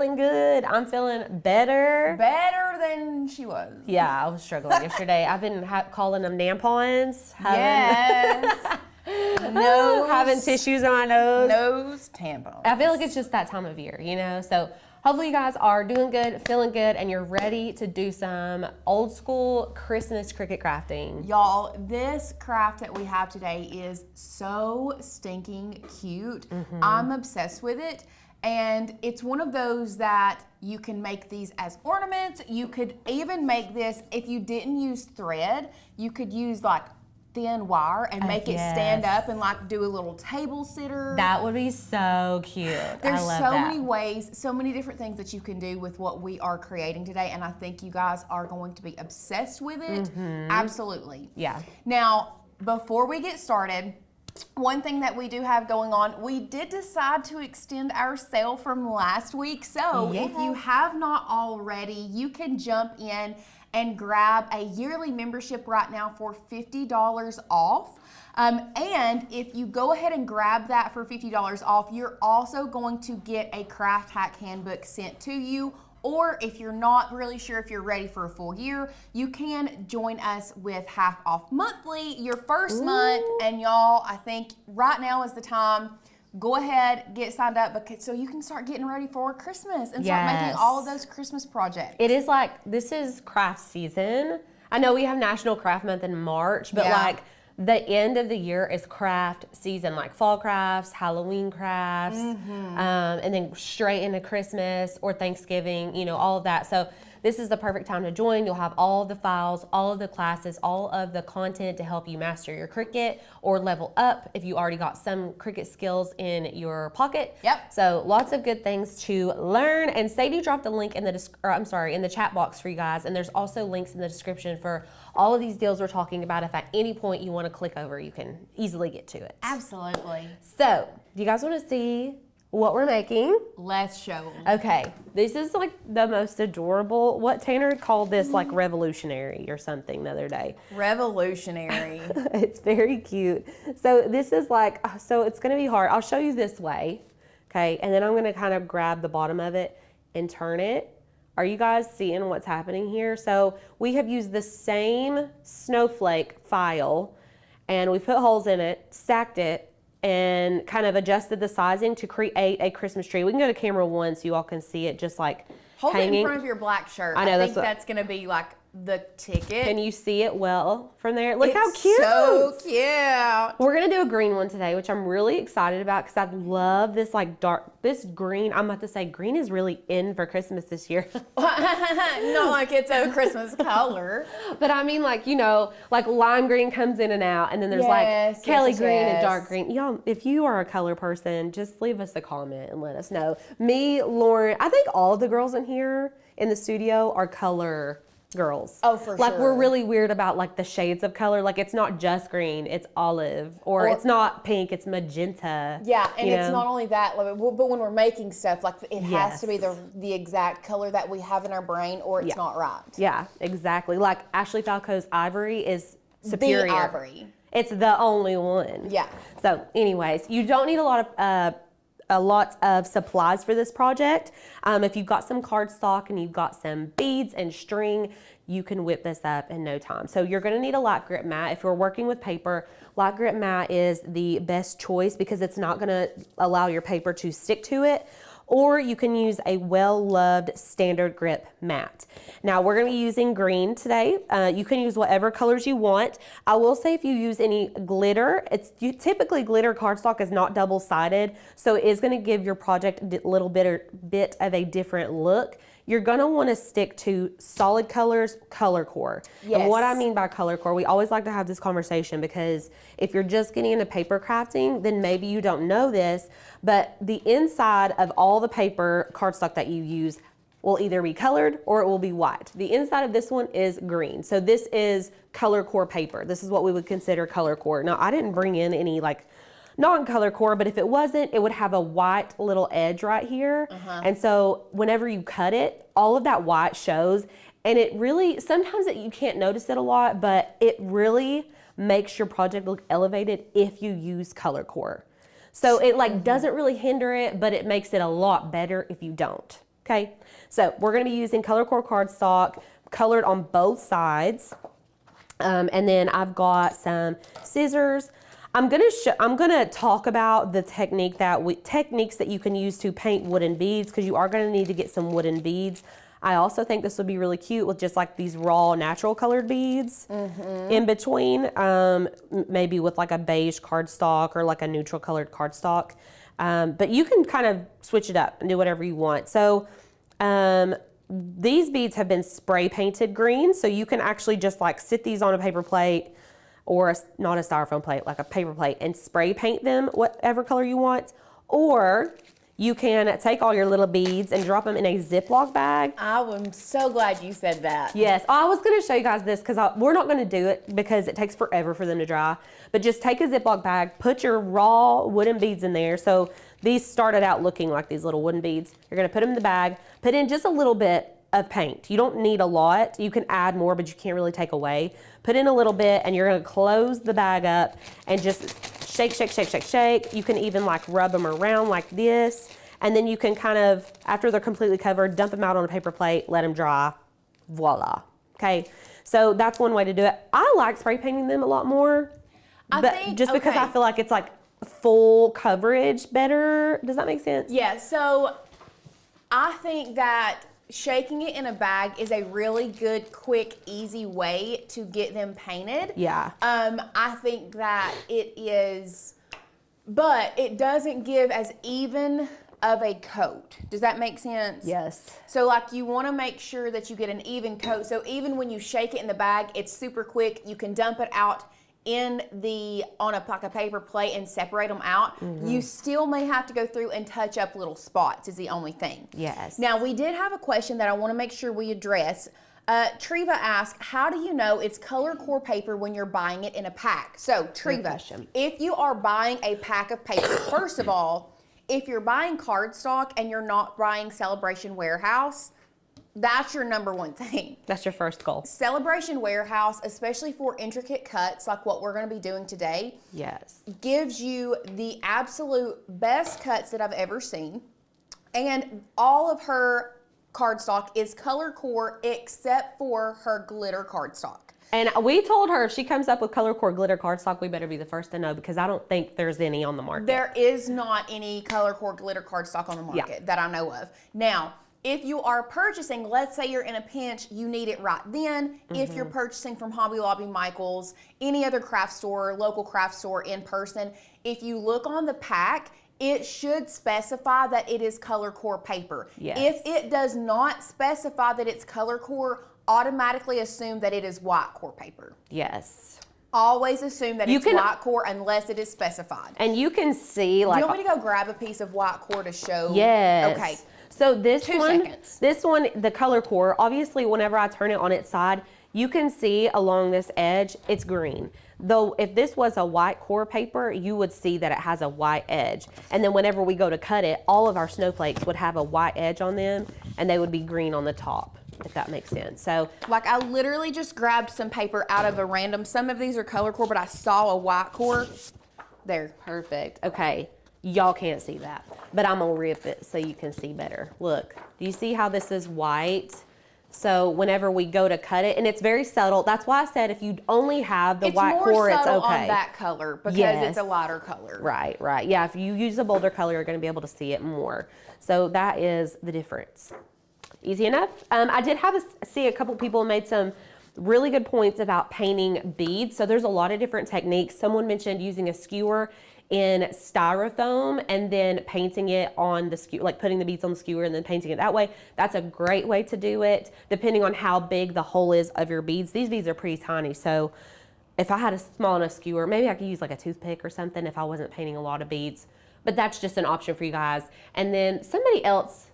Feeling good. I'm feeling better. Better than she was. Yeah, I was struggling yesterday. I've been calling them tampons. Yes. Having tissues on my nose. Nose tampons. I feel like it's just that time of year, you know? So hopefully you guys are doing good, feeling good, and you're ready to do some old school Christmas Cricut crafting. Y'all, this craft that we have today is so stinking cute. I'm obsessed with it. And it's one of those that you can make these as ornaments. You could even make this, if you didn't use thread, you could use like thin wire and make it stand up and like do a little table sitter. That would be so cute. There's so many ways, so many different things that you can do with what we are creating today, and I think you guys are going to be obsessed with it. Absolutely. Yeah. Now, before we get started, one thing that we do have going on, we did decide to extend our sale from last week. So if you have not already, you can jump in and grab a yearly membership right now for $50 off. And if you go ahead and grab that for $50 off, you're also going to get a craft hack handbook sent to you. Or if you're not really sure if you're ready for a full year, you can join us with half off monthly your first month. And y'all, I think right now is the time. Go ahead, get signed up so you can start getting ready for Christmas and start making all of those Christmas projects. It is like, this is craft season. I know we have National Craft Month in March, but like the end of the year is craft season, like fall crafts, Halloween crafts, and then straight into Christmas or Thanksgiving, you know, all of that. So this is the perfect time to join. You'll have all of the files, all of the classes, all of the content to help you master your Cricut or level up if you already got some Cricut skills in your pocket. So lots of good things to learn. And Sadie dropped a link in the in the chat box for you guys. And there's also links in the description for all of these deals we're talking about. If at any point you want to click over, you can easily get to it. Absolutely. So, do you guys want to see what we're making? Let's show them. Okay, this is like the most adorable, what Tanner called this like revolutionary or something the other day. Revolutionary. It's very cute. So this is like, so it's gonna be hard. I'll show you this way, okay? And then I'm gonna kind of grab the bottom of it and turn it. Are you guys seeing what's happening here? So we have used the same snowflake file and we put holes in it, stacked it, and kind of adjusted the sizing to create a Christmas tree. We can go to camera 1 so you all can see it just like Hold hanging. it in front of your black shirt. I know, think that's going to be like the ticket. Can you see it well from there? Look how cute. So cute. We're going to do a green one today, which I'm really excited about because I love this like this green. I'm about to say green is really in for Christmas this year. Not like it's a Christmas color. But I mean like, you know, like lime green comes in and out and then there's like Kelly green and dark green. Y'all, if you are a color person, just leave us a comment and let us know. Me, Lauren, I think all of the girls in here in the studio are color girls. Oh, for sure. Like we're really weird about like the shades of color. Like it's not just green, it's olive, or it's not pink, it's magenta. Yeah, and it's not only that, but when we're making stuff, like it has to be the exact color that we have in our brain, or it's not right. Yeah, exactly. Like Ashley Falco's ivory is superior. The ivory. It's the only one. Yeah. So, anyways, you don't need a lot of supplies for this project. If you've got some cardstock and you've got some beads and string, you can whip this up in no time. So you're gonna need a light grit mat. If you're working with paper, light grit mat is the best choice because it's not gonna allow your paper to stick to it. Or you can use a well-loved standard grip mat. Now we're gonna be using green today. You can use whatever colors you want. I will say if you use any glitter, typically glitter cardstock is not double-sided, so it is gonna give your project a little bit of a different look. You're gonna wanna stick to solid colors, color core. And what I mean by color core, we always like to have this conversation because if you're just getting into paper crafting, then maybe you don't know this, but the inside of all the paper cardstock that you use will either be colored or it will be white. The inside of this one is green. So this is color core paper. This is what we would consider color core. Now I didn't bring in any like non-color core, but if it wasn't, it would have a white little edge right here. And so whenever you cut it, all of that white shows, and it really, sometimes you can't notice it a lot, but it really makes your project look elevated if you use color core. So it like doesn't really hinder it, but it makes it a lot better if you don't. Okay, so we're gonna be using color core cardstock, colored on both sides. And then I've got some scissors. I'm gonna talk about the techniques that you can use to paint wooden beads, because you are gonna need to get some wooden beads. I also think this would be really cute with just like these raw natural colored beads in between, maybe with like a beige cardstock or like a neutral colored cardstock. But you can kind of switch it up and do whatever you want. So these beads have been spray painted green, so you can actually just like sit these on a paper plate, or not a styrofoam plate, like a paper plate, and spray paint them whatever color you want. Or you can take all your little beads and drop them in a Ziploc bag. I am so glad you said that. Yes, I was gonna show you guys this because we're not gonna do it because it takes forever for them to dry. But just take a Ziploc bag, put your raw wooden beads in there. So these started out looking like these little wooden beads. You're gonna put them in the bag, put in just a little bit of paint. You don't need a lot. You can add more, but you can't really take away. Put in a little bit, and you're gonna close the bag up and just shake, shake, shake, shake, shake. You can even like rub them around like this. And then you can kind of, after they're completely covered, dump them out on a paper plate, let them dry, voila. Okay, so that's one way to do it. I like spray painting them a lot more, because I feel like it's like full coverage better. Does that make sense? Yeah, so I think that shaking it in a bag is a really good, quick, easy way to get them painted. Yeah. I think that it is, but it doesn't give as even of a coat. Does that make sense? Yes. So like you want to make sure that you get an even coat. So even when you shake it in the bag, it's super quick. You can dump it out on a paper plate and separate them out. You still may have to go through and touch up little spots is the only thing. Yes. Now we did have a question that I want to make sure we address. Treva asked, how do you know it's color core paper when you're buying it in a pack? So Treva, if you are buying a pack of paper, first of all, if you're buying cardstock and you're not buying Celebration Warehouse, that's your number one thing. That's your first goal. Celebration Warehouse, especially for intricate cuts like what we're going to be doing today, yes, gives you the absolute best cuts that I've ever seen. And all of her cardstock is color core except for her glitter cardstock. And we told her if she comes up with color core glitter cardstock, we better be the first to know, because I don't think there's any on the market. There is not any color core glitter cardstock on the market that I know of. Now, if you are purchasing, let's say you're in a pinch, you need it right then. If you're purchasing from Hobby Lobby, Michael's, any other craft store, local craft store in person, if you look on the pack, it should specify that it is color core paper. Yes. If it does not specify that it's color core, automatically assume that it is white core paper. Yes. Always assume that it's white core unless it is specified. And you can see, like, do you want me to go grab a piece of white core to show? Yes. Okay. So this Two one, the color core, obviously whenever I turn it on its side, you can see along this edge, it's green. Though if this was a white core paper, you would see that it has a white edge. And then whenever we go to cut it, all of our snowflakes would have a white edge on them, and they would be green on the top, if that makes sense. So, like, I literally just grabbed some paper out of a random, some of these are color core, but I saw a white core. There. Perfect. Okay. Y'all can't see that, but I'm gonna rip it so you can see better. Look, do you see how this is white? So whenever we go to cut it, and it's very subtle. That's why I said if you only have the white core, it's okay. It's more subtle on that color because it's a lighter color. Right, right. Yeah, if you use a bolder color, you're gonna be able to see it more. So that is the difference. Easy enough. I did see a couple people made some really good points about painting beads. So there's a lot of different techniques. Someone mentioned using a skewer in styrofoam and then painting it on the skewer, like putting the beads on the skewer and then painting it that way. That's a great way to do it, depending on how big the hole is of your beads. These beads are pretty tiny, so if I had a small enough skewer, maybe I could use like a toothpick or something if I wasn't painting a lot of beads. But that's just an option for you guys. And then somebody else,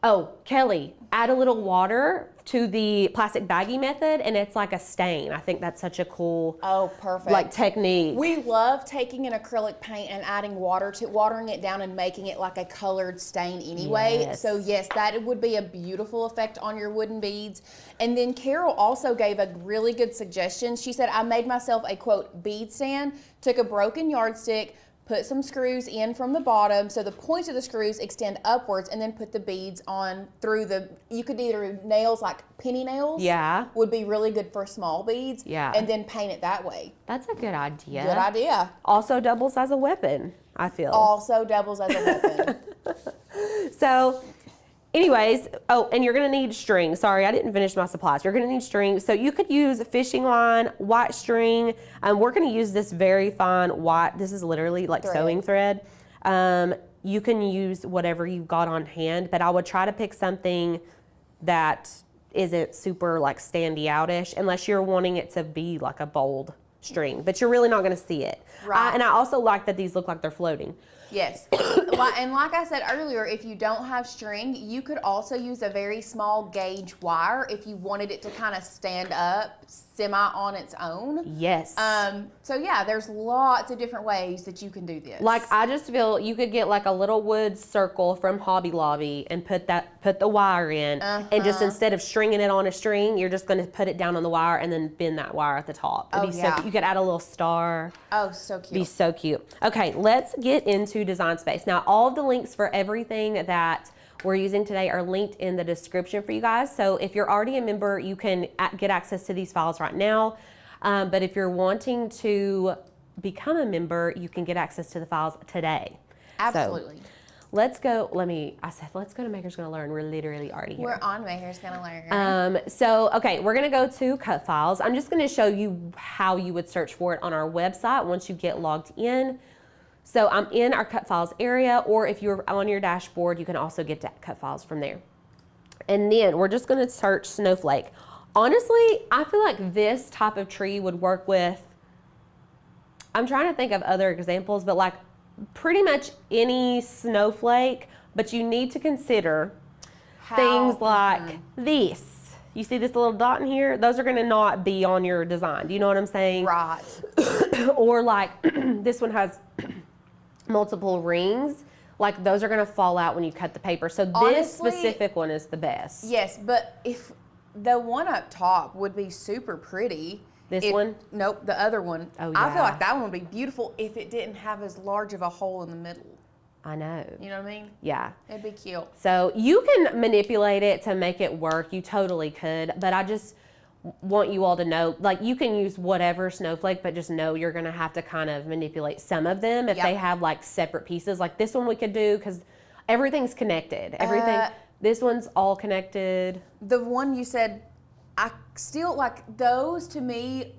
oh, Kelly, add a little water to the plastic baggie method, and it's like a stain. I think that's such a cool, perfect, like, technique. We love taking an acrylic paint and adding water to watering it down and making it like a colored stain anyway. Yes. So yes, that would be a beautiful effect on your wooden beads. And then Carol also gave a really good suggestion. She said, I made myself a quote bead stand, took a broken yardstick, put some screws in from the bottom so the points of the screws extend upwards, and then put the beads on through you could either nails like penny nails. Yeah. Would be really good for small beads. Yeah. And then paint it that way. That's a good idea. Good idea. Also doubles as a weapon, I feel. Also doubles as a weapon. So, anyways, oh, and you're going to need string. Sorry, I didn't finish my supplies. You're going to need string. So you could use fishing line, white string. We're going to use this very fine white. This is literally like sewing thread. You can use whatever you've got on hand, but I would try to pick something that isn't super like standy outish, unless you're wanting it to be like a bold string, but you're really not going to see it. Right. And I also like that these look like they're floating. Yes. And like I said earlier, if you don't have string, you could also use a very small gauge wire if you wanted it to kind of stand up semi on its own. Yes. So yeah, there's lots of different ways that you can do this. Like, I just feel you could get like a little wood circle from Hobby Lobby and put the wire in, and just instead of stringing it on a string, you're just going to put it down on the wire and then bend that wire at the top. It'd be so cute. You could add a little star. Oh, so cute. Be so cute. Okay, let's get into Design Space. Now, all of the links for everything that we're using today are linked in the description for you guys. So if you're already a member, you can get access to these files right now. But if you're wanting to become a member, you can get access to the files today. Absolutely. So let's go. Let's go to Maker's Gonna Learn. We're literally already here. We're on Maker's Gonna Learn. Okay, we're gonna go to cut files. I'm just gonna show you how you would search for it on our website once you get logged in. So I'm in our cut files area, or if you're on your dashboard, you can also get to cut files from there. And then we're just gonna search Snowflake. Honestly, I feel like this type of tree would work with, I'm trying to think of other examples, but like pretty much any snowflake, but you need to consider things like this. You see this little dot in here? Those are gonna not be on your design. Do you know what I'm saying? Right. Or like this one has multiple rings, like those are going to fall out when you cut the paper. So this specific one is the best. Yes, but if the one up top would be super pretty. This one? Nope, the other one. Oh, I feel yeah. like that one would be beautiful if it didn't have as large of a hole in the middle. I know. You know what I mean? Yeah. It'd be cute. So you can manipulate it to make it work. You totally could, but I just want you all to know, like, you can use whatever snowflake, but just know you're going to have to kind of manipulate some of them if they have like separate pieces. Like this one we could do because everything's connected. This one's all connected. The one you said, I still like those. To me,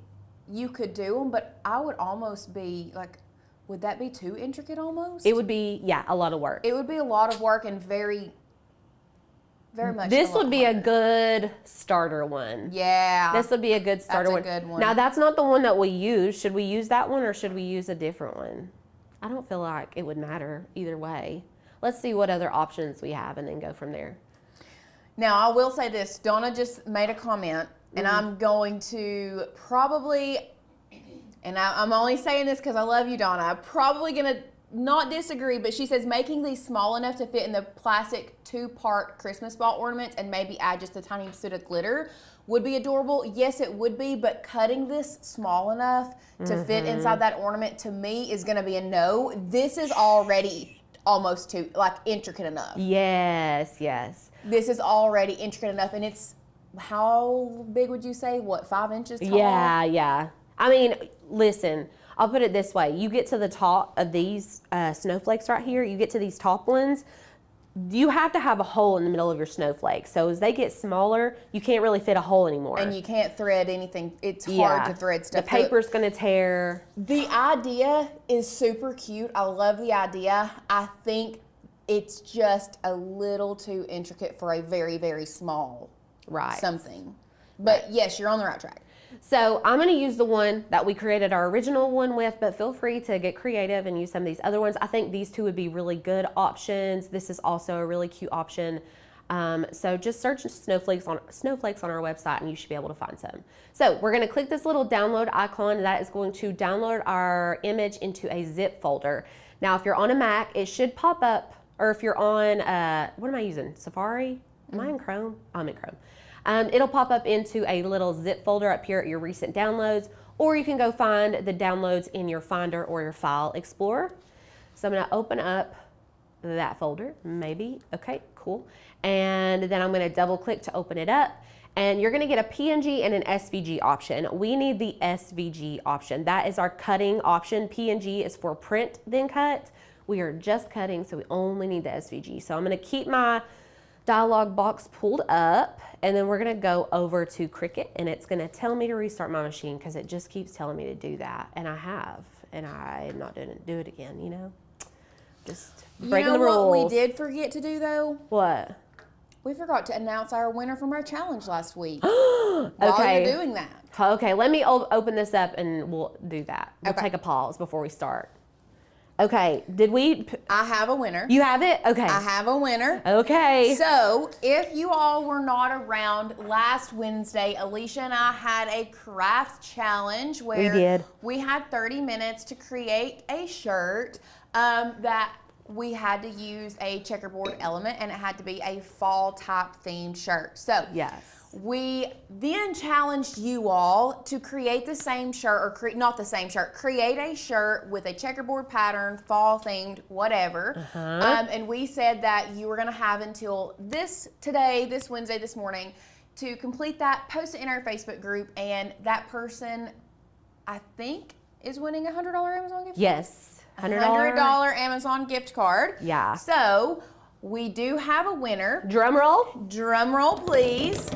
you could do them, but I would almost be like, would that be too intricate almost? It would be, yeah, a lot of work. It would be a lot of work and very much. This would be a good starter one. Yeah. This would be a good starter one. That's a good one. Now, that's not the one that we use. Should we use that one or should we use a different one? I don't feel like it would matter either way. Let's see what other options we have and then go from there. Now, I will say this. Donna just made a comment, and I'm going to probably, and I'm only saying this because I love you, Donna. I'm probably going to not disagree, but she says making these small enough to fit in the plastic 2-part Christmas ball ornaments and maybe add just a tiny bit of glitter would be adorable. Yes, it would be, but cutting this small enough to fit inside that ornament to me is going to be a no. This is already almost too like intricate enough. Yes, yes. This is already intricate enough, and it's how big would you say? What, 5 inches tall? Yeah, yeah. I mean, listen, I'll put it this way. You get to the top of these snowflakes right here, you get to these top ones, you have to have a hole in the middle of your snowflake. So as they get smaller, you can't really fit a hole anymore. And you can't thread anything. It's hard to thread stuff. The paper's going to tear. The idea is super cute. I love the idea. I think it's just a little too intricate for a very, very small something. But yes, you're on the right track. So I'm going to use the one that we created our original one with, but feel free to get creative and use some of these other ones. I think these two would be really good options. This is also a really cute option. So just search snowflakes on our website and you should be able to find some. So we're going to click this little download icon. That is going to download our image into a zip folder. Now, if you're on a Mac, it should pop up, or if you're on, what am I using? Safari? Am I in Chrome? I'm in Chrome. It'll pop up into a little zip folder up here at your recent downloads, or you can go find the downloads in your Finder or your File Explorer. So I'm gonna open up that folder, maybe. Okay, cool. And then I'm gonna double click to open it up. And you're gonna get a PNG and an SVG option. We need the SVG option. That is our cutting option. PNG is for print then cut. We are just cutting, so we only need the SVG. So I'm gonna keep my dialog box pulled up, and then we're gonna go over to Cricut, and it's gonna tell me to restart my machine because it just keeps telling me to do that. And I have, and I'm not gonna do it again, you know? Just breaking the rules. You know what we did forget to do though? What? We forgot to announce our winner from our challenge last week. While you're doing that. Okay, let me open this up and we'll do that. We'll take a pause before we start. Okay, did we? I have a winner. You have it? Okay. I have a winner. Okay. So, if you all were not around last Wednesday, Alicia and I had a craft challenge where we had 30 minutes to create a shirt that we had to use a checkerboard element, and it had to be a fall type themed shirt. So yes, we then challenged you all to create the same shirt, or not the same shirt, create a shirt with a checkerboard pattern, fall themed, whatever. And we said that you were gonna have until this Wednesday, this morning, to complete that, post it in our Facebook group, and that person, I think, is winning a $100 Amazon gift card? Yes. $100 Amazon gift card. Yeah. So we do have a winner. Drum roll. Drum roll, please.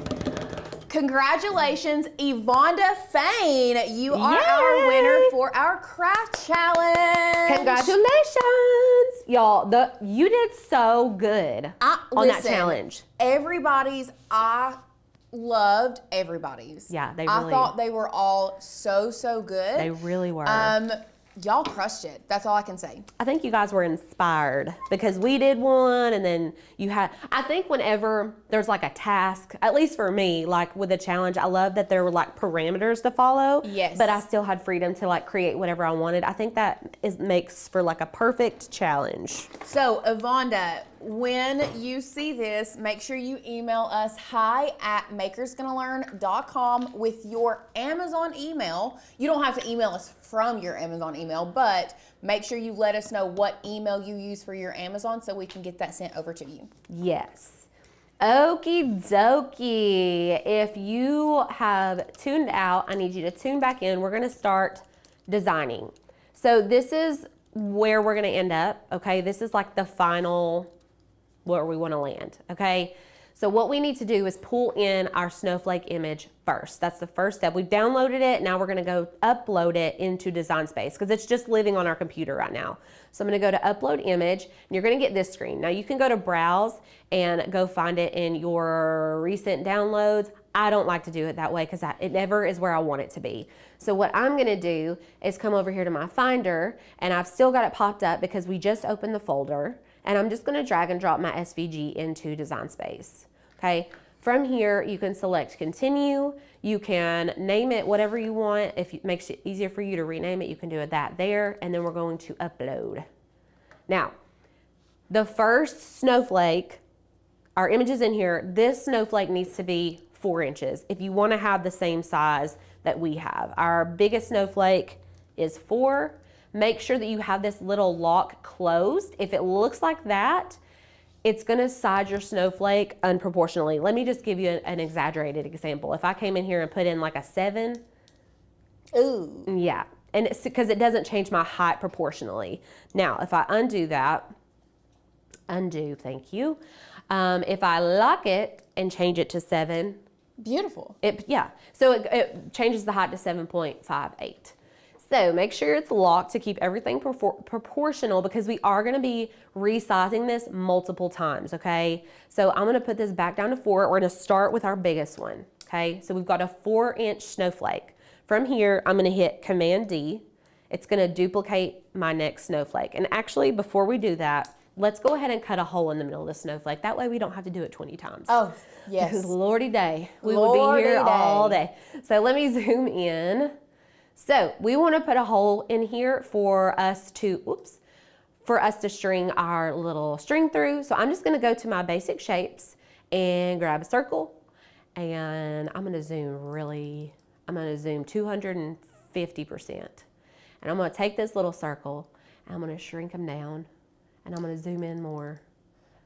Congratulations, Yvonda Fain. You are our winner for our craft challenge. Congratulations. Y'all, you did so good on that challenge. I loved everybody's. Yeah, I thought they were all so good. They really were. Y'all crushed it. That's all I can say. I think you guys were inspired because we did one, and then I think whenever there's like a task, at least for me, like with a challenge, I love that there were like parameters to follow. Yes. But I still had freedom to like create whatever I wanted. I think that makes for like a perfect challenge. So, Yvonda, when you see this, make sure you email us hi@makersgonnalearn.com with your Amazon email. You don't have to email us from your Amazon email, but make sure you let us know what email you use for your Amazon so we can get that sent over to you. Yes. Okie dokie. If you have tuned out, I need you to tune back in. We're gonna start designing. So this is where we're gonna end up, okay? This is like the final where we wanna land, okay? So what we need to do is pull in our snowflake image first. That's the first step. We've downloaded it. Now we're gonna go upload it into Design Space because it's just living on our computer right now. So I'm gonna go to upload image, and you're gonna get this screen. Now you can go to browse and go find it in your recent downloads. I don't like to do it that way because it never is where I want it to be. So what I'm gonna do is come over here to my Finder, and I've still got it popped up because we just opened the folder, and I'm just gonna drag and drop my SVG into Design Space, okay? From here, you can select continue. You can name it whatever you want. If it makes it easier for you to rename it, you can do that there, and then we're going to upload. Now, the first snowflake, our image is in here. This snowflake needs to be 4 inches if you wanna have the same size that we have. Our biggest snowflake is 4. Make sure that you have this little lock closed. If it looks like that, it's gonna size your snowflake unproportionally. Let me just give you an exaggerated example. If I came in here and put in like a 7, ooh. Yeah, and it's because it doesn't change my height proportionally. Now, if I undo that, thank you. If I lock it and change it to 7. Beautiful. So it changes the height to 7.58. So make sure it's locked to keep everything proportional because we are gonna be resizing this multiple times, okay? So I'm gonna put this back down to 4. We're gonna start with our biggest one, okay? So we've got a 4-inch snowflake. From here, I'm gonna hit Command D. It's gonna duplicate my next snowflake. And actually, before we do that, let's go ahead and cut a hole in the middle of the snowflake. That way we don't have to do it 20 times. Oh, yes. Because Lordy day, we would be here all day. So let me zoom in. So we want to put a hole in here for us to string our little string through. So I'm just going to go to my basic shapes and grab a circle, and I'm going to zoom 250%. And I'm going to take this little circle I'm gonna shrink them down and I'm gonna zoom in more.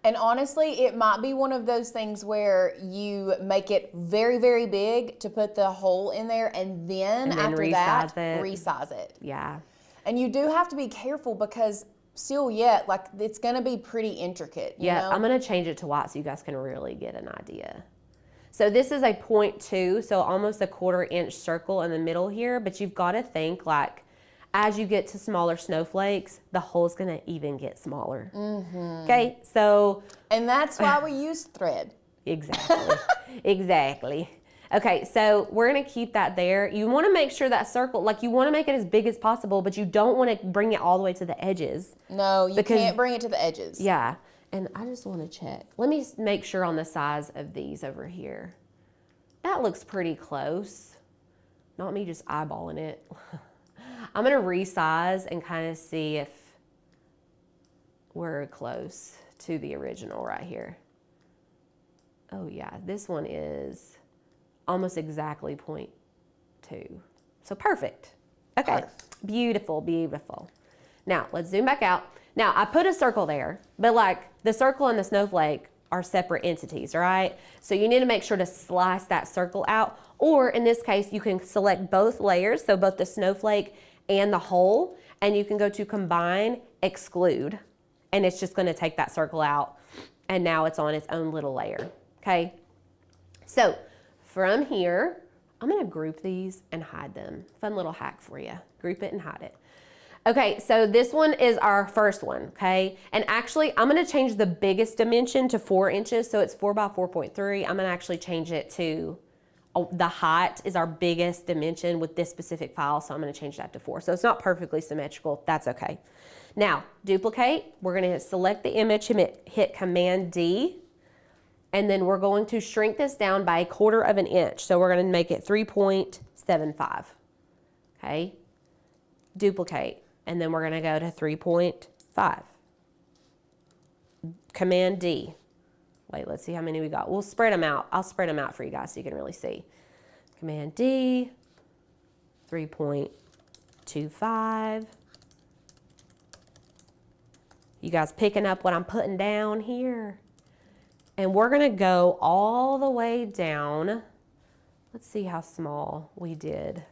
And honestly, it might be one of those things where you make it very, very big to put the hole in there, and then after that, resize it. Yeah. And you do have to be careful because still yet, like, it's going to be pretty intricate. You know? I'm going to change it to white so you guys can really get an idea. So this is a 0.2, so almost a 1/4 inch circle in the middle here, but you've got to think like, as you get to smaller snowflakes, the hole's gonna even get smaller. Okay, so. And that's why we use thread. Exactly, exactly. Okay, so we're gonna keep that there. You wanna make sure that circle, like you wanna make it as big as possible, but you don't wanna bring it all the way to the edges. No, you can't bring it to the edges. Yeah, and I just wanna check. Let me make sure on the size of these over here. That looks pretty close. Not me just eyeballing it. I'm gonna resize and kind of see if we're close to the original right here. Oh yeah, this one is almost exactly 0.2. So perfect. Okay, beautiful, beautiful. Now let's zoom back out. Now I put a circle there, but like the circle and the snowflake are separate entities, right? So you need to make sure to slice that circle out, or in this case, you can select both layers, so both the snowflake and the hole, and you can go to combine, exclude, and it's just gonna take that circle out, and now it's on its own little layer, okay? So from here, I'm gonna group these and hide them. Fun little hack for you. Group it and hide it. Okay, so this one is our first one, okay? And actually, I'm gonna change the biggest dimension to 4 inches, so it's 4 by 4.3. I'm gonna actually change it to the height is our biggest dimension with this specific file, so I'm going to change that to 4. So it's not perfectly symmetrical. That's okay. Now, duplicate. We're going to select the image, hit Command D, and then we're going to shrink this down by 1/4 inch. So we're going to make it 3.75. Okay. Duplicate, and then we're going to go to 3.5. Command D. Wait, let's see how many we got. We'll spread them out. I'll spread them out for you guys so you can really see. Command D, 3.25. You guys picking up what I'm putting down here? And we're gonna go all the way down. Let's see how small we did.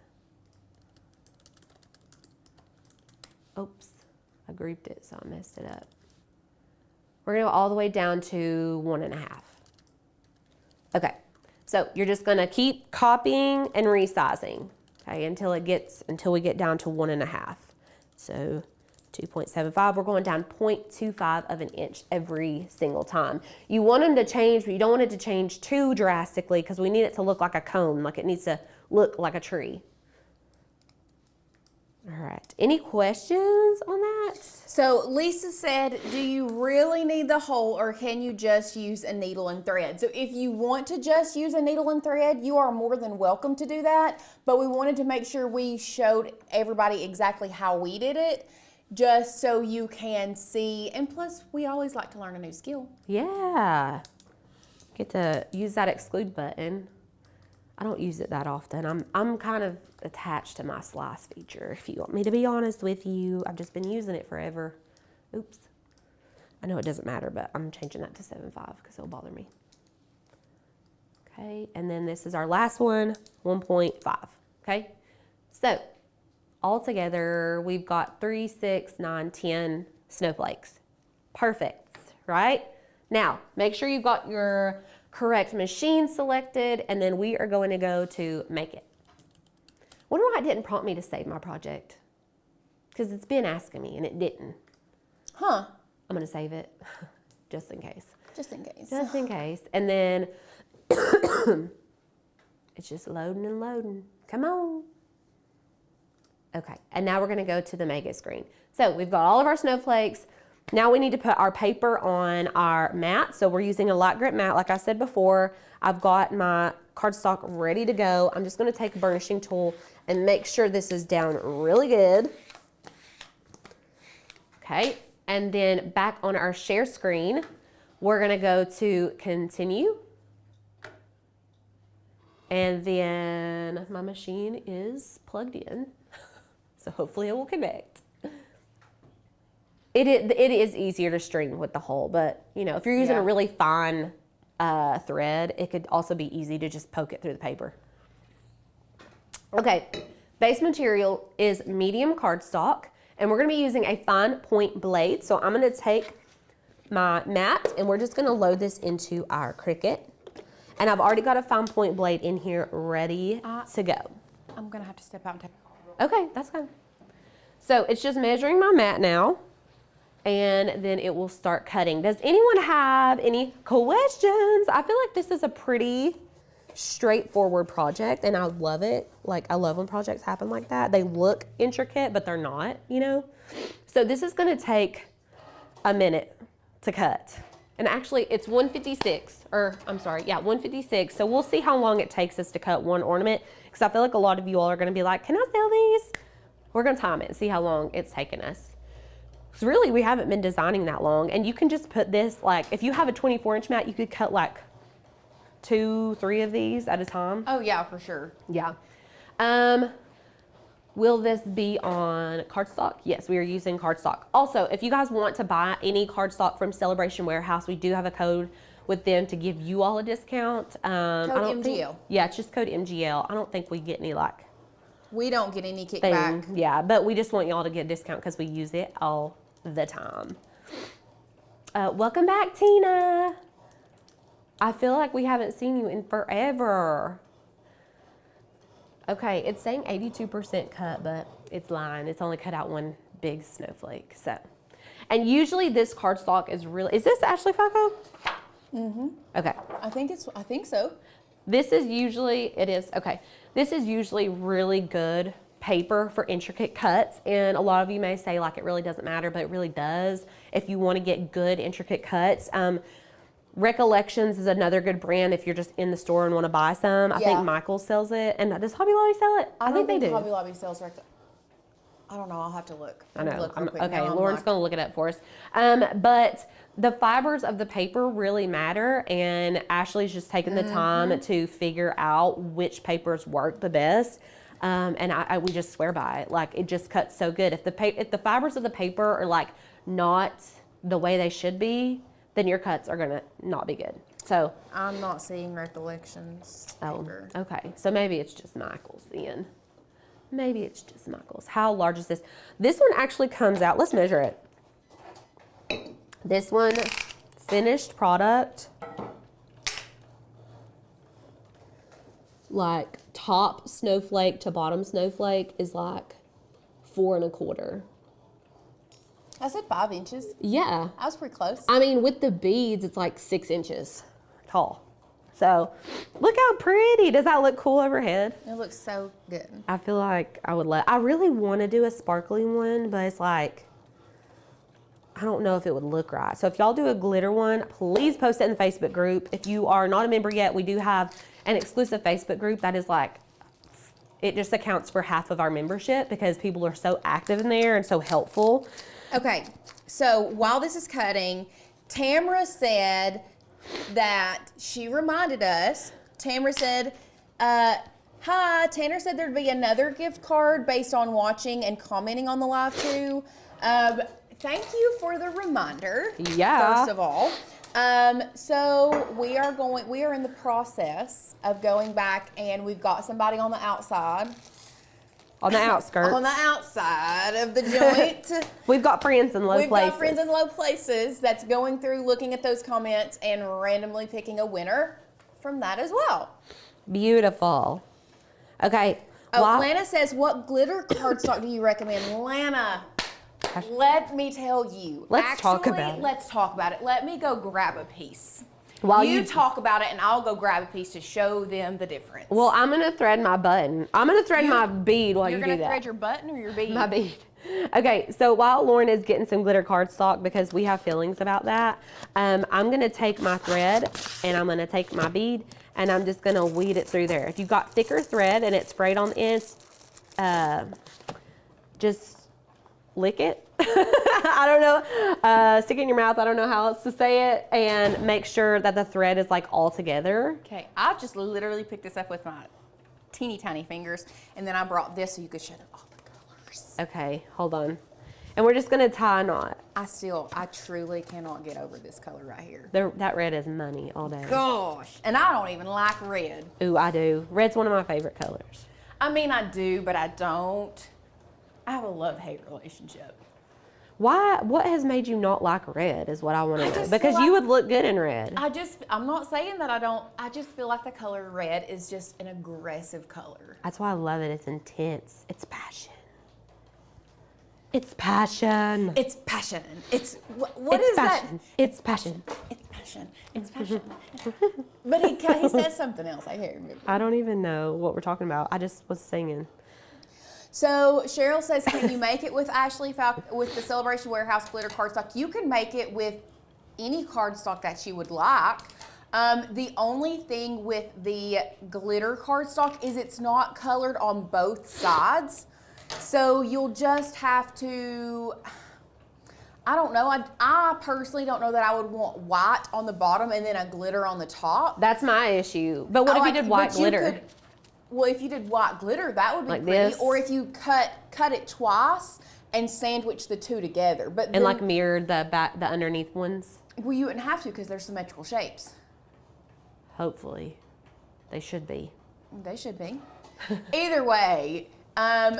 Oops, I grouped it, so I messed it up. We're gonna go all the way down to 1.5. Okay, so you're just gonna keep copying and resizing, okay, until we get down to 1.5. So 2.75, we're going down 0.25 of an inch every single time. You want them to change, but you don't want it to change too drastically because we need it to look like a cone, like it needs to look like a tree. All right, any questions on that? So Lisa said, do you really need the hole or can you just use a needle and thread? So if you want to just use a needle and thread, you are more than welcome to do that. But we wanted to make sure we showed everybody exactly how we did it, just so you can see. And plus, we always like to learn a new skill. Yeah, get to use that exclude button. I don't use it that often. I'm kind of attached to my slice feature, if you want me to be honest with you. I've just been using it forever. Oops. I know it doesn't matter, but I'm changing that to 7.5 because it'll bother me. Okay, and then this is our last one, 1.5. Okay, so all together we've got 3, 6, 9, 10 snowflakes. Perfect, right? Now, make sure you've got your correct machine selected, and then we are going to go to make it. Wonder why it didn't prompt me to save my project, because it's been asking me and it didn't. Huh. I'm going to save it just in case. Just in case. Just in case. And then it's just loading and loading. Come on. Okay, and now we're going to go to the make it screen. So we've got all of our snowflakes. Now we need to put our paper on our mat. So we're using a light grit mat, like I said before. I've got my cardstock ready to go. I'm just going to take a burnishing tool and make sure this is down really good. Okay, and then back on our share screen, we're going to go to continue. And then my machine is plugged in, so hopefully it will connect. It is easier to string with the hole, but you know, if you're using a really fine thread, it could also be easy to just poke it through the paper. Okay, base material is medium cardstock, and we're gonna be using a fine point blade. So I'm gonna take my mat and we're just gonna load this into our Cricut. And I've already got a fine point blade in here ready to go. I'm gonna have to step out and take Okay, that's fine. So it's just measuring my mat now, and then it will start cutting. Does anyone have any questions? I feel like this is a pretty straightforward project, and I love it. Like, I love when projects happen like that. They look intricate, but they're not, you know? So this is gonna take a minute to cut. And actually, it's 156, or I'm sorry, yeah, 156. So we'll see how long it takes us to cut one ornament, because I feel like a lot of you all are gonna be like, can I sell these? We're gonna time it and see how long it's taken us. Because really, we haven't been designing that long. And you can just put this, like, if you have a 24-inch mat, you could cut like 2-3 of these at a time. Oh yeah, for sure. Yeah. Will this be on cardstock? Yes, we are using cardstock. Also, if you guys want to buy any cardstock from Celebration Warehouse, we do have a code with them to give you all a discount. Code MGL. Yeah, it's just code MGL. I don't think we get any like We don't get any kickback. thing. Yeah, but we just want y'all to get a discount because we use it all the time. Welcome back, Tina. I feel like we haven't seen you in forever. Okay, it's saying 82% cut, but it's lying. It's only cut out one big snowflake. So, and usually this cardstock is really, is this Ashley FICO? Mm-hmm. Okay. I think so. This is usually, it is, okay. This is usually really good paper for intricate cuts. And a lot of you may say like, it really doesn't matter, but it really does. If you want to get good intricate cuts. Recollections is another good brand if you're just in the store and want to buy some. I think Michael's sells it. And does Hobby Lobby sell it? I don't think they do. Hobby Lobby sells I don't know. I'll have to look. I know. Look real quick. Okay, Now Lauren's going to look it up for us. But the fibers of the paper really matter, and Ashley's just taking the time to figure out which papers work the best. And we just swear by it. Like, it just cuts so good. If the fibers of the paper are like not the way they should be, then your cuts are gonna not be good. So I'm not seeing Recollections paper. Okay. So maybe it's just Michael's then. Maybe it's just Michael's. How large is this? This one actually comes out. Let's measure it. This one, finished product, like top snowflake to bottom snowflake is like 4 1/4. I said 5 inches. Yeah. I was pretty close. I mean, with the beads, it's like 6 inches tall. So, look how pretty. Does that look cool overhead? It looks so good. I feel like I really want to do a sparkly one, but it's like, I don't know if it would look right. So if y'all do a glitter one, please post it in the Facebook group. If you are not a member yet, we do have an exclusive Facebook group that is like, it just accounts for half of our membership because people are so active in there and so helpful. Okay, so while this is cutting, Tamara said that she reminded us. Tamara said, hi, Tanner said there'd be another gift card based on watching and commenting on the live too. Thank you for the reminder. Yeah. First of all. So we are in the process of going back, and we've got somebody on the outside. On the outskirts. On the outside of the joint. We've got friends in low places. We've got friends in low places that's going through, looking at those comments, and randomly picking a winner from that as well. Beautiful. Okay. Oh, Lana says, what glitter cardstock do you recommend? Lana, let me tell you. Let's talk about it. Let's talk about it. Let me go grab a piece. While you talk about it, and I'll go grab a piece to show them the difference. Well, I'm going to thread my button. I'm going to thread my bead while you do that. You're going to thread your button or your bead? My bead. Okay, so while Lauren is getting some glitter cardstock, because we have feelings about that, I'm going to take my thread, and I'm going to take my bead, and I'm just going to weed it through there. If you've got thicker thread and it's frayed on the ends, just lick it. I don't know, stick it in your mouth. I don't know how else to say it, and make sure that the thread is like all together. Okay, I just literally picked this up with my teeny tiny fingers, and then I brought this so you could show them all the colors. Okay, hold on. And we're just gonna tie a knot. I truly cannot get over this color right here. That red is money all day. Gosh, and I don't even like red. Ooh, I do. Red's one of my favorite colors. I mean, I do, but I don't. I have a love-hate relationship. Why? What has made you not like red is what I want to know. just Because feel you like- would look good in red. I'm not saying that I don't. I just feel like the color red is just an aggressive color. That's why I love it. It's intense. It's passion. It's passion. It's passion. It's what It's is passion. that? It's passion. It's passion. It's passion. But he says something else. I can't remember. I don't even know what we're talking about. I just was singing. So Cheryl says, can you make it with with the Celebration Warehouse glitter cardstock? You can make it with any cardstock that you would like. The only thing with the glitter cardstock is it's not colored on both sides. So you'll just have to, I don't know. I personally don't know that I would want white on the bottom and then a glitter on the top. That's my issue. But what if you did white glitter? Well, if you did white glitter, that would be like pretty. this? Or if you cut it twice and sandwich the two together. But And like mirrored the underneath ones? Well, you wouldn't have to because they're symmetrical shapes. Hopefully. They should be. They should be. Either way,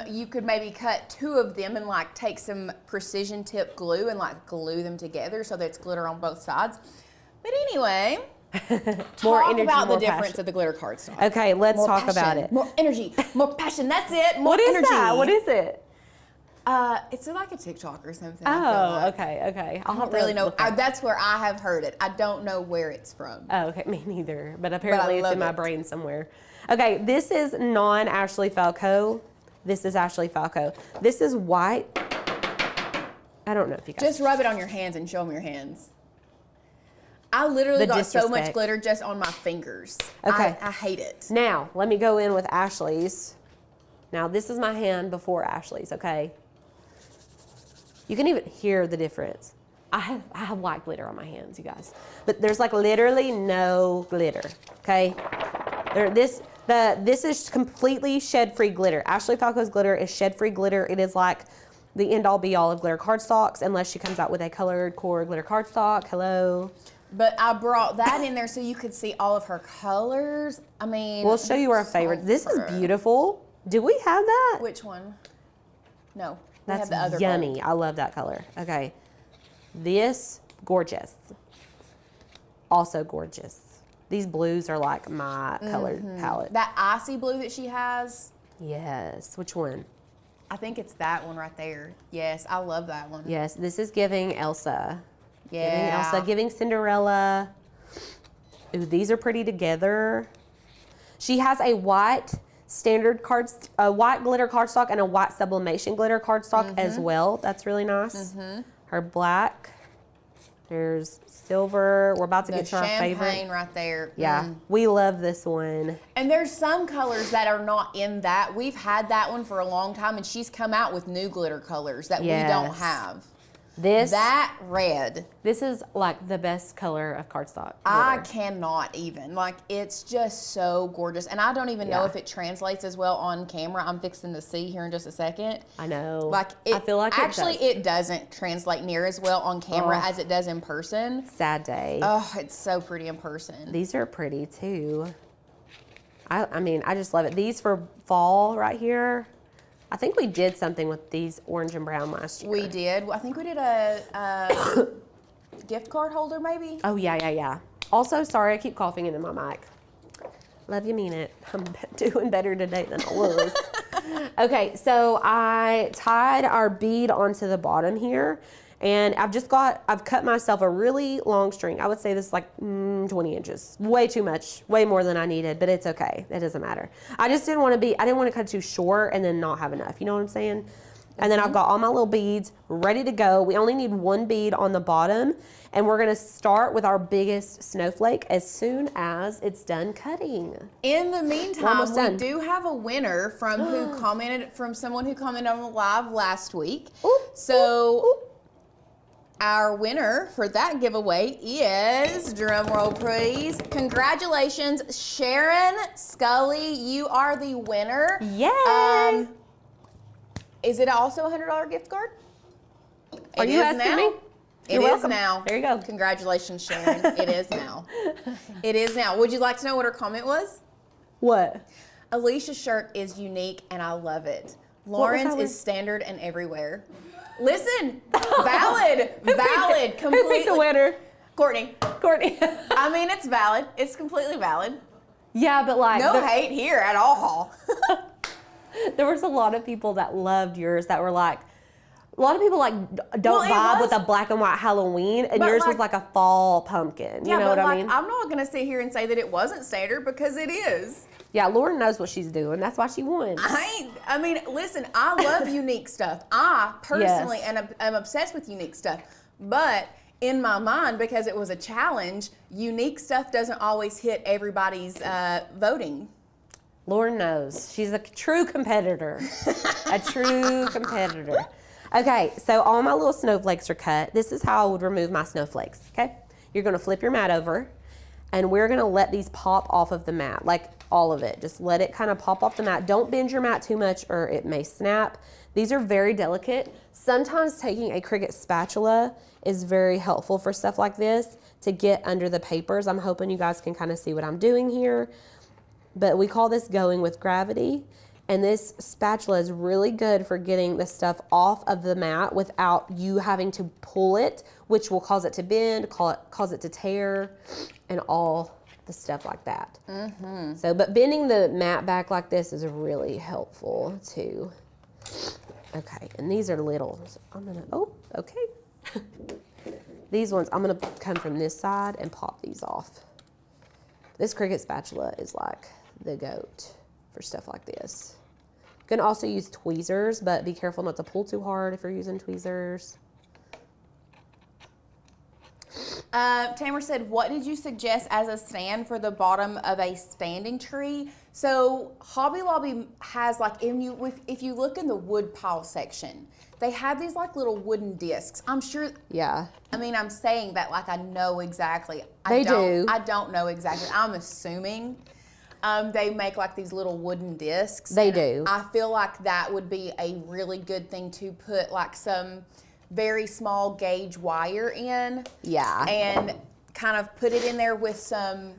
you could maybe cut two of them and like take some precision tip glue and like glue them together so that it's glitter on both sides. But anyway, talk about the difference of the glitter cardstock. Okay, let's talk about it. More energy, more passion. That's it. More What is energy. that? What is it? It's like a TikTok or something. Oh, okay. I don't really know. That's where I have heard it. I don't know where it's from. Oh, okay. Me neither. But apparently it's in my it. brain somewhere. Okay, this is non-Ashley Falco. This is Ashley Falco. This is white. I don't know if you guys... Just rub it on your hands and show them your hands. I literally got so much glitter just on my fingers. Okay. I hate it. Now, let me go in with Ashley's. Now, this is my hand before Ashley's, okay? You can even hear the difference. I have white glitter on my hands, you guys. But there's like literally no glitter, okay? This is completely shed-free glitter. Ashley Falco's glitter is shed-free glitter. It is like the end-all be-all of glitter cardstocks unless she comes out with a colored core glitter cardstock. Hello. But I brought that in there so you could see all of her colors. I mean... We'll show you our favorites. This is beautiful. Do we have that? Which one? No. That's we have the other yummy. one. I love that color. Okay. This, gorgeous. Also gorgeous. These blues are like my colored palette. That icy blue that she has, Yes. Which one? I think it's that one right there. Yes, I love that one. Yes. This is giving Elsa. Yeah. Giving Elsa, giving Cinderella. Ooh, these are pretty together. She has a white standard a white glitter cardstock and a white sublimation glitter cardstock as well. That's really nice. Her black. There's silver. We're about to get to our favorite. Champagne right there. Yeah, we love this one. And there's some colors that are not in that. We've had that one for a long time, and she's come out with new glitter colors that we don't have. That red. This is like the best color of cardstock. I cannot even. Like, it's just so gorgeous. And I don't even know if it translates as well on camera. I'm fixing to see here in just a second. I know. Like, I feel like it doesn't translate near as well on camera as it does in person. Sad day. Oh, it's so pretty in person. These are pretty too. I mean, I just love it. These for fall right here. I think we did something with these orange and brown last year. We did. I think we did a gift card holder maybe. Oh, yeah. Also, sorry, I keep coughing into my mic. Love you, mean it. I'm doing better today than I was. Okay, so I tied our bead onto the bottom here. And I've cut myself a really long string. I would say this is like 20 inches. Way too much, way more than I needed, but it's okay. It doesn't matter. I didn't want to cut it too short and then not have enough. You know what I'm saying? And then I've got all my little beads ready to go. We only need one bead on the bottom. And we're gonna start with our biggest snowflake as soon as it's done cutting. In the meantime, we do have a winner from someone who commented on the live last week. Our winner for that giveaway is, drum roll please, congratulations, Sharon Scully. You are the winner. Yay! Is it also a $100 gift card? Are you asking me? It You're is welcome. now. There you go. Congratulations, Sharon. It is now. It is now. Would you like to know what her comment was? What? Alicia's shirt is unique and I love it. was Lauren's that is standard and everywhere. Listen, valid, valid, Who picked the winner? Courtney. Courtney. I mean, it's valid. It's completely valid. Yeah, but like No hate here at all. there was a lot of people that loved yours that were like, a lot of people like don't Well, it vibe was- with a black and white Halloween, and But yours like- was like a fall pumpkin. You Yeah, know but what like, I mean? I'm not gonna sit here and say that it wasn't standard because it is. Yeah, Lauren knows what she's doing. That's why she won. I mean, listen, I love unique stuff. I personally Yes. am obsessed with unique stuff. But in my mind, because it was a challenge, unique stuff doesn't always hit everybody's voting. Lauren knows. She's a true competitor. A true competitor. Okay, so all my little snowflakes are cut. This is how I would remove my snowflakes, okay? You're gonna flip your mat over, and we're gonna let these pop off of the mat, like all of it. Just let it kind of pop off the mat. Don't bend your mat too much or it may snap. These are very delicate. Sometimes taking a Cricut spatula is very helpful for stuff like this to get under the papers. I'm hoping you guys can kind of see what I'm doing here. But we call this going with gravity. And this spatula is really good for getting the stuff off of the mat without you having to pull it, which will cause it to bend, cause it to tear, and all the stuff like that. Mm-hmm. So, but bending the mat back like this is really helpful too. Okay, and these are little. So I'm gonna, oh, okay. These ones, I'm gonna come from this side and pop these off. This Cricut spatula is like the goat for stuff like this. You can also use tweezers, but be careful not to pull too hard if you're using tweezers. Tamara said, what did you suggest as a stand for the bottom of a standing tree? So Hobby Lobby has like, if you look in the wood pile section, they have these like little wooden discs. I'm sure. Yeah. I mean, I'm saying that like I know exactly. They do. I don't know exactly. I'm assuming they make like these little wooden discs. They do. I feel like that would be a really good thing to put like some very small gauge wire in. Yeah. And kind of put it in there with some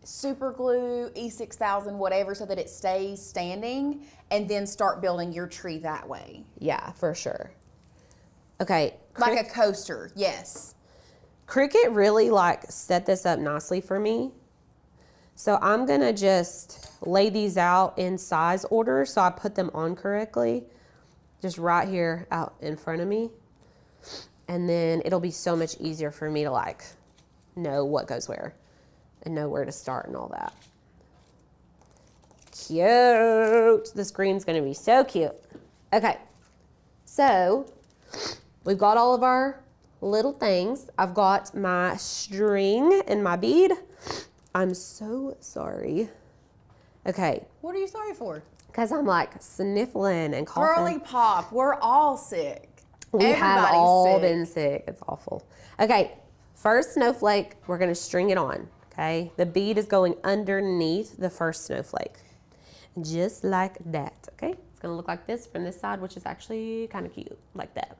super glue, E6000, whatever, so that it stays standing, and then start building your tree that way. Yeah, for sure. Okay. Like a coaster, yes. Cricut really like set this up nicely for me. So I'm gonna just lay these out in size order so I put them on correctly. Just right here out in front of me. And then it'll be so much easier for me to like know what goes where and know where to start and all that. Cute. This green's gonna be so cute. Okay, so we've got all of our little things. I've got my string and my bead. I'm so sorry. Okay. What are you sorry for? Because I'm like sniffling and coughing. Girly pop, we're all sick. We have Everybody's all sick. been sick. It's awful. Okay, first snowflake, we're gonna string it on, okay? The bead is going underneath the first snowflake. Just like that, okay? It's gonna look like this from this side, which is actually kind of cute, like that.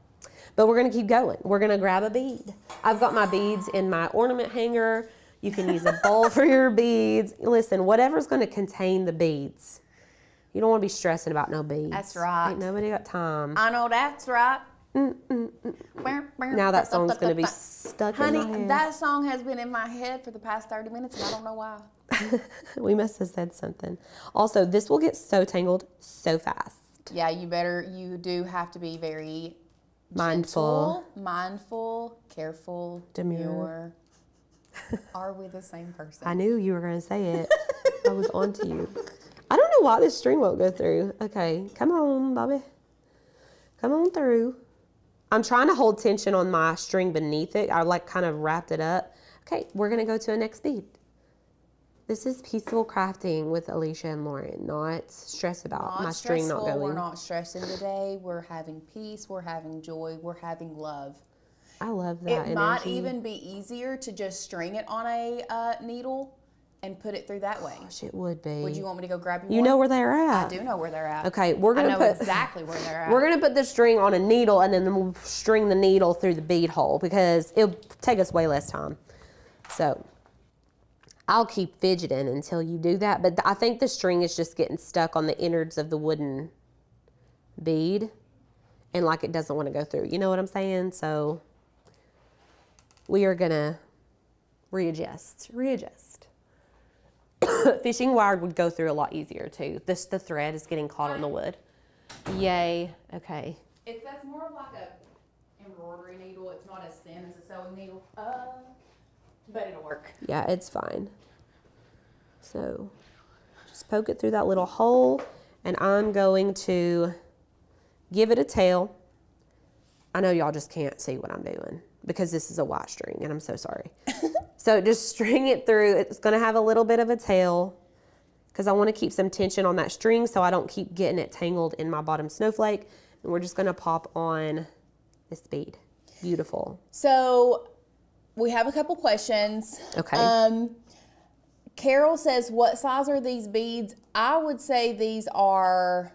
But we're gonna keep going. We're gonna grab a bead. I've got my beads in my ornament hanger. You can use a bowl for your beads. Listen, whatever's gonna contain the beads. You don't wanna be stressing about no beads. That's right. Ain't nobody got time. I know that's right. Now that song's gonna be stuck in my Honey, head. that song has been in my head for the past 30 minutes and I don't know why. We must have said something. Also, this will get so tangled so fast. Yeah, you do have to be very Mindful. gentle, mindful, careful, Demure. Are we the same person? I knew you were going to say it. I was on to you. I don't know why this string won't go through. Okay, come on, Bobby. Come on through. I'm trying to hold tension on my string beneath it. I like kind of wrapped it up. Okay, we're going to go to a next bead. This is peaceful crafting with Alicia and Lauren, not stress about my string not going. We're not stressing today. We're having peace. We're having joy. We're having love. I love that It energy. might even be easier to just string it on a needle and put it through that way. Gosh, it would be. Would you want me to go grab you You one? know where they're at. I do know where they're at. Okay, we're gonna I know exactly where they're at. We're gonna put the string on a needle and then we'll string the needle through the bead hole because it'll take us way less time. So I'll keep fidgeting until you do that, but I think the string is just getting stuck on the innards of the wooden bead and like it doesn't want to go through. You know what I'm saying? So we are gonna readjust. Fishing wire would go through a lot easier too. The thread is getting caught on the wood. Yay. Okay. That's more of like a embroidery needle. It's not as thin as a sewing needle. But it'll work. Yeah, it's fine. So just poke it through that little hole and I'm going to give it a tail. I know y'all just can't see what I'm doing because this is a white string and I'm so sorry. So just string it through. It's gonna have a little bit of a tail because I wanna keep some tension on that string so I don't keep getting it tangled in my bottom snowflake. And we're just gonna pop on this bead. Beautiful. So we have a couple questions. Okay. Carol says, what size are these beads? I would say these are,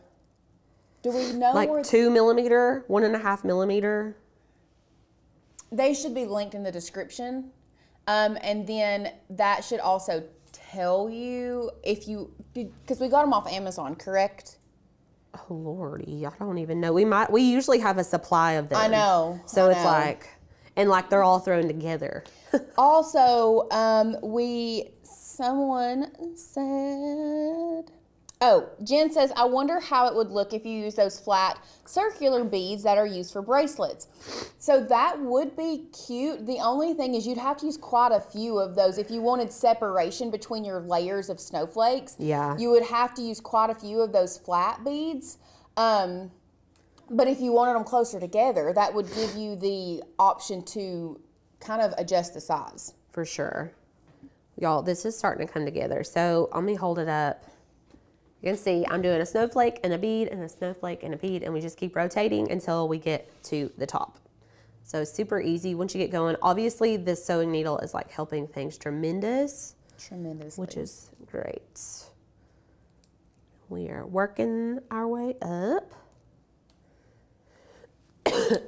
do we know like where 2 millimeter, 1.5 millimeter. they should be linked in the description. And then that should also tell you if you, because we got them off Amazon, correct? Oh Lordy, I don't even know. We usually have a supply of them. I know. So it's like, and like they're all thrown together. Also, someone said, Jen says, I wonder how it would look if you use those flat circular beads that are used for bracelets. So that would be cute. The only thing is you'd have to use quite a few of those. If you wanted separation between your layers of snowflakes, Yeah. you would have to use quite a few of those flat beads. But if you wanted them closer together, that would give you the option to kind of adjust the size. For sure. Y'all, this is starting to come together. So let me hold it up. You can see I'm doing a snowflake and a bead and a snowflake and a bead, and we just keep rotating until we get to the top. So super easy once you get going. Obviously, this sewing needle is like helping things tremendously, which is great. We are working our way up.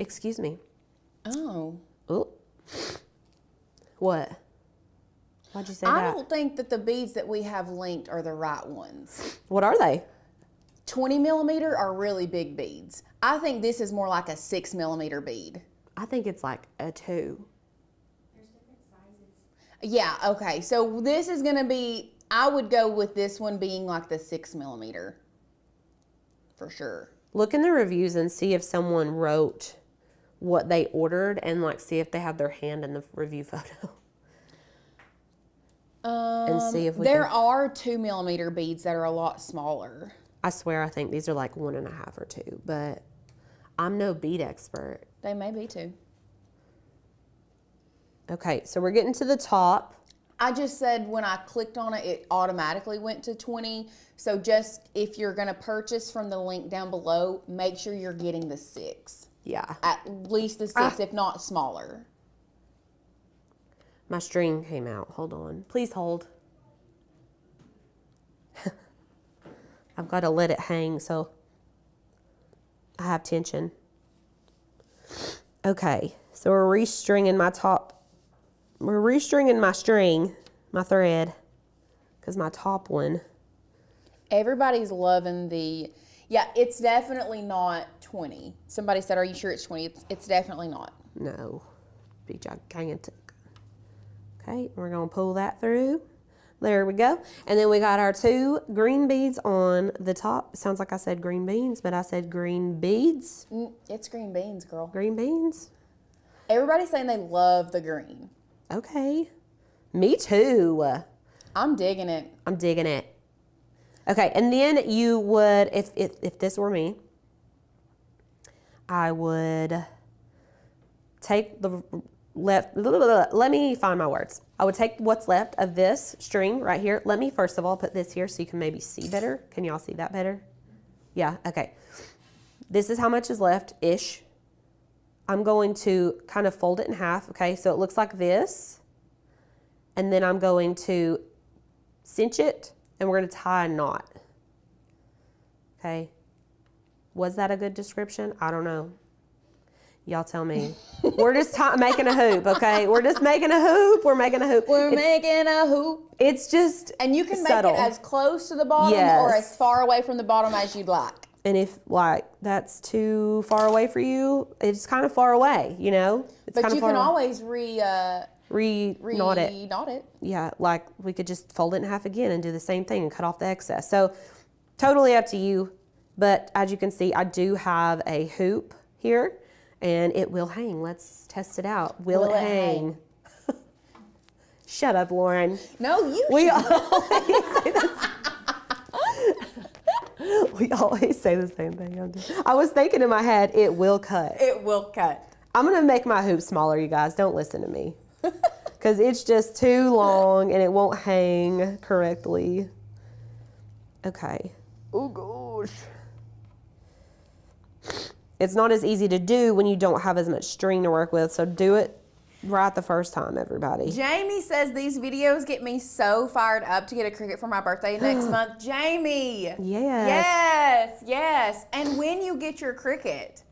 Excuse me. Oh. What? Why'd you say that? I don't think that the beads that we have linked are the right ones. What are they? 20 millimeter are really big beads. I think this is more like a 6 millimeter bead. I think it's like a 2. There's different sizes. Yeah, okay. So this is going to be, I would go with this one being like the 6 millimeter. For sure. Look in the reviews and see if someone wrote what they ordered and like see if they have their hand in the review photo. And see if we there can... are 2 millimeter beads that are a lot smaller. I swear I think these are like 1.5 or 2, but I'm no bead expert. They may be 2. Okay, so we're getting to the top. I just said when I clicked on it, it automatically went to 20. So just if you're going to purchase from the link down below, make sure you're getting the 6. Yeah. At least the 6, if not smaller. My string came out. Hold on. Please hold. I've got to let it hang so I have tension. Okay, so we're restringing my top. We're restringing my string, my thread, because my top one. Everybody's loving the, yeah, it's definitely not 20. Somebody said, are you sure it's 20? It's definitely not. No, be gigantic. Okay, we're gonna pull that through. There we go. And then we got our 2 green beads on the top. Sounds like I said green beans, but I said green beads. It's green beans, girl. Green beans. Everybody's saying they love the green. Okay. Me too. I'm digging it. I'm digging it. Okay, and then you would, if this were me, I would take the left, let me find my words. I would take what's left of this string right here. Let me first of all put this here so you can maybe see better. Can y'all see that better? Yeah, okay. This is how much is left-ish. I'm going to kind of fold it in half, okay? So it looks like this. And then I'm going to cinch it, and we're going to tie a knot. Okay. Was that a good description? I don't know. Y'all tell me. We're just making a hoop, okay? We're just making a hoop. We're making a hoop. Making a hoop. It's just And you can subtle. make it as close to the bottom or as far away from the bottom as you'd like. And if, like, that's too far away for you, it's kind of far away, you know? It's But kind you of far can away. always knot it. knot it. Yeah, like we could just fold it in half again and do the same thing and cut off the excess. So totally up to you. But as you can see, I do have a hoop here and it will hang. Let's test it out. Will it hang? Shut up, Lauren. No, you We always say this. We always say the same thing. I was thinking in my head, it will cut. It will cut. I'm going to make my hoop smaller, you guys. Don't listen to me. Because it's just too long and it won't hang correctly. Okay. Oh, gosh. It's not as easy to do when you don't have as much string to work with, so do it right the first time, everybody. Jamie says these videos get me so fired up to get a Cricut for my birthday next month. Jamie! Yes. Yes, yes. And when you get your Cricut,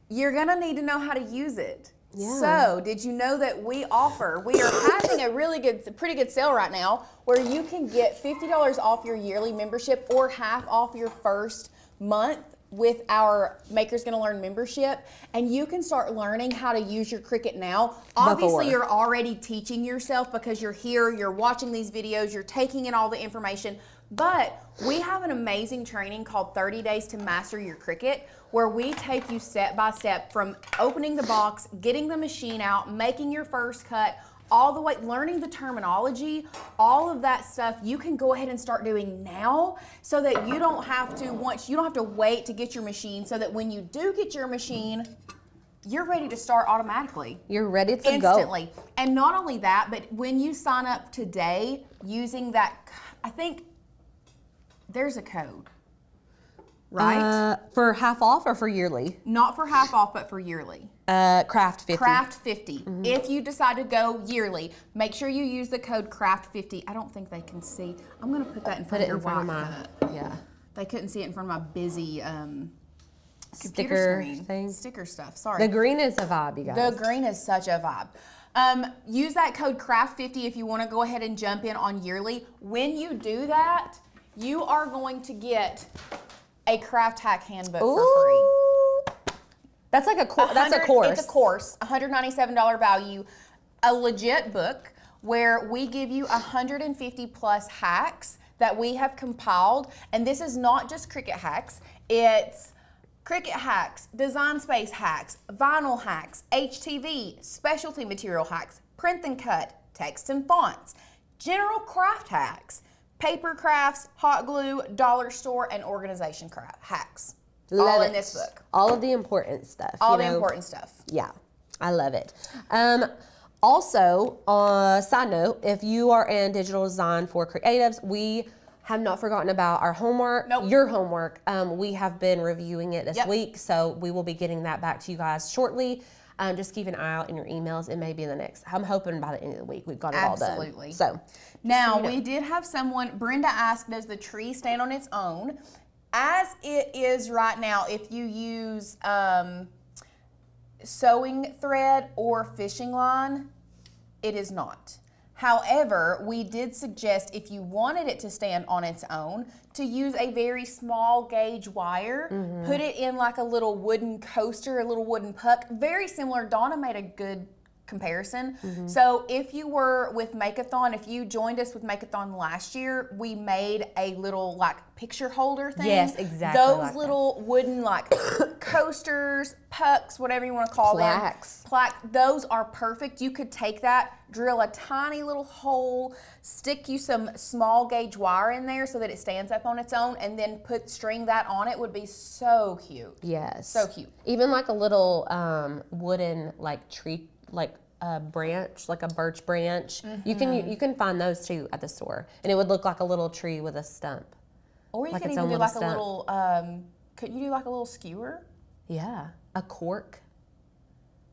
you're gonna need to know how to use it. Yeah. So, did you know that we are having a pretty good sale right now where you can get $50 off your yearly membership or half off your first month with our Makers Gonna Learn membership, and you can start learning how to use your Cricut now. Obviously, you're already teaching yourself because you're here, you're watching these videos, you're taking in all the information, but we have an amazing training called 30 Days to Master Your Cricut, where we take you step by step from opening the box, getting the machine out, making your first cut, all the way, learning the terminology, all of that stuff you can go ahead and start doing now so that you don't have to wait to get your machine, so that when you do get your machine, you're ready to start automatically. You're ready to instantly. go. And not only that, but when you sign up today using that, I think there's a code, right? For half off or for yearly? Not for half off, but for yearly. Craft 50. Craft 50. If you decide to go yearly, make sure you use the code Craft 50. I don't think they can see. I'm going to put that in front of your white cup. Yeah. They couldn't see it in front of my busy Sticker screen. thing. Sticker stuff. Sorry. The green is a vibe, you guys. The green is such a vibe. Use that code Craft50 if you want to go ahead and jump in on yearly. When you do that, you are going to get a craft hack handbook for free. That's like a course. That's a course. It's a course, $197 value, a legit book where we give you 150 plus hacks that we have compiled. And this is not just Cricut hacks. It's Cricut hacks, design space hacks, vinyl hacks, HTV, specialty material hacks, print and cut, text and fonts, general craft hacks, paper crafts, hot glue, dollar store, and organization craft hacks. All in this book. All of the important stuff. All the important stuff. Yeah, I love it. Also, side note, if you are in digital design for creatives, we have not forgotten about our homework, your homework. We have been reviewing it this week, so we will be getting that back to you guys shortly. Just keep an eye out in your emails. It may be in the next, I'm hoping by the end of the week we've got it all done. Absolutely. So, now we did have someone, Brenda asked, does the tree stand on its own? As it is right now, if you use sewing thread or fishing line, it is not. However, we did suggest if you wanted it to stand on its own, to use a very small gauge wire, put it in like a little wooden coaster, a little wooden puck, very similar. Donna made a good comparison. So if you were with Make-a-thon, if you joined us with Make-a-thon last year, we made a little like picture holder thing. Yes, exactly. Those like little wooden like coasters, pucks, whatever you want to call them. Plaque. Those are perfect. You could take that, drill a tiny little hole, stick you some small gauge wire in there so that it stands up on its own, and then string that on it would be so cute. Yes. So cute. Even like a little wooden like tree, like a branch, like a birch branch. You can find those too at the store, and it would look like a little tree with a stump. Or you like could its even own do little like a stump. little, could you do like a little skewer? Yeah, a cork.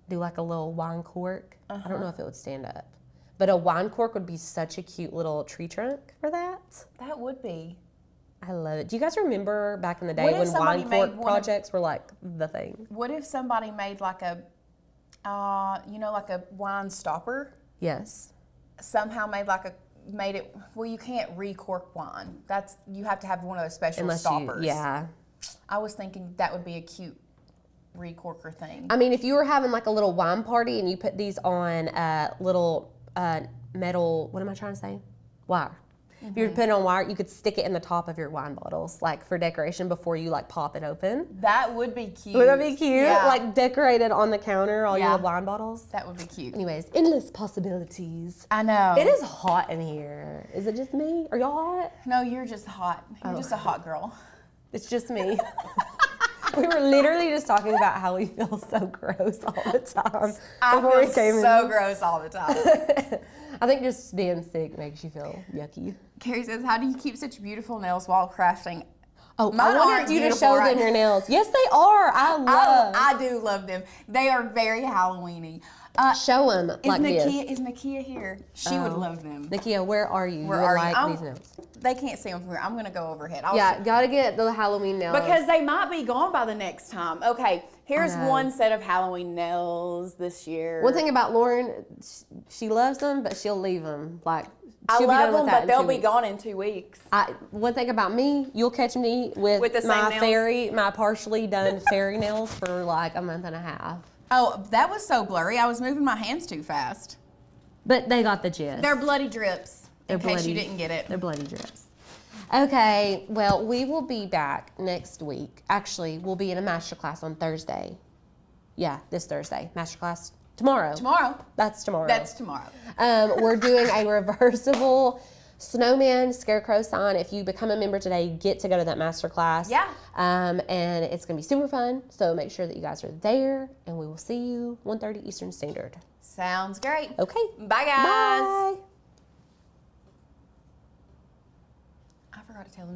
Do like a little wine cork. I don't know if it would stand up, But a wine cork would be such a cute little tree trunk for that. That would be. I love it. Do you guys remember back in the day What if when somebody wine made cork one of- projects were like the thing? What if somebody made like a, like a wine stopper? Yes. Somehow made it. Well, you can't re-cork wine. You have to have one of those special Unless stoppers. yeah. I was thinking that would be a cute re-corker thing. I mean, if you were having like a little wine party and you put these on little metal, what am I trying to say? Wire. If you were putting it on wire, you could stick it in the top of your wine bottles, like for decoration before you like pop it open. That would be cute. Would that be cute? Yeah. Like decorated on the counter, all your Yeah. little wine bottles. That would be cute. Anyways, endless possibilities. I know. It is hot in here. Is it just me? Are y'all hot? No, you're just hot. You're just a hot girl. It's just me. We were literally just talking about how we feel so gross all the time. I before we feel came so in. gross all the time. I think just being sick makes you feel yucky. Carrie says, how do you keep such beautiful nails while crafting? Oh, Mine I wanted aren't you to beautiful, show right? them your nails. Yes, they are. I do love them. They are very Halloween-y. Show them like this. Is Nakia here? She would love them. Nakia, where are you? Where you are would you? like these nails. They can't see them from here. I'm going to go overhead. Yeah, gotta get the Halloween nails. Because they might be gone by the next time. Okay, here's I know. one set of Halloween nails this year. One thing about Lauren, she loves them, but she'll leave them. Like, I she'll be love done with them, that but in they'll 2 be weeks. gone in 2 weeks. One thing about me, you'll catch me with With the same my nails? my partially done fairy nails for like a month and a half. Oh, that was so blurry. I was moving my hands too fast. But they got the gist. They're bloody drips, They're in case bloody- you didn't get it. They're bloody drips. Okay, well, we will be back next week. Actually, we'll be in a masterclass on Thursday. Yeah, this Thursday. Masterclass tomorrow. Tomorrow. That's tomorrow. That's tomorrow. We're doing a reversible snowman scarecrow sign. If you become a member today, you get to go to that masterclass. Yeah. And it's going to be super fun. So make sure that you guys are there, and we will see you 1:30 Eastern Standard. Sounds great. Okay. Bye, guys. Bye. I forgot to tell them that.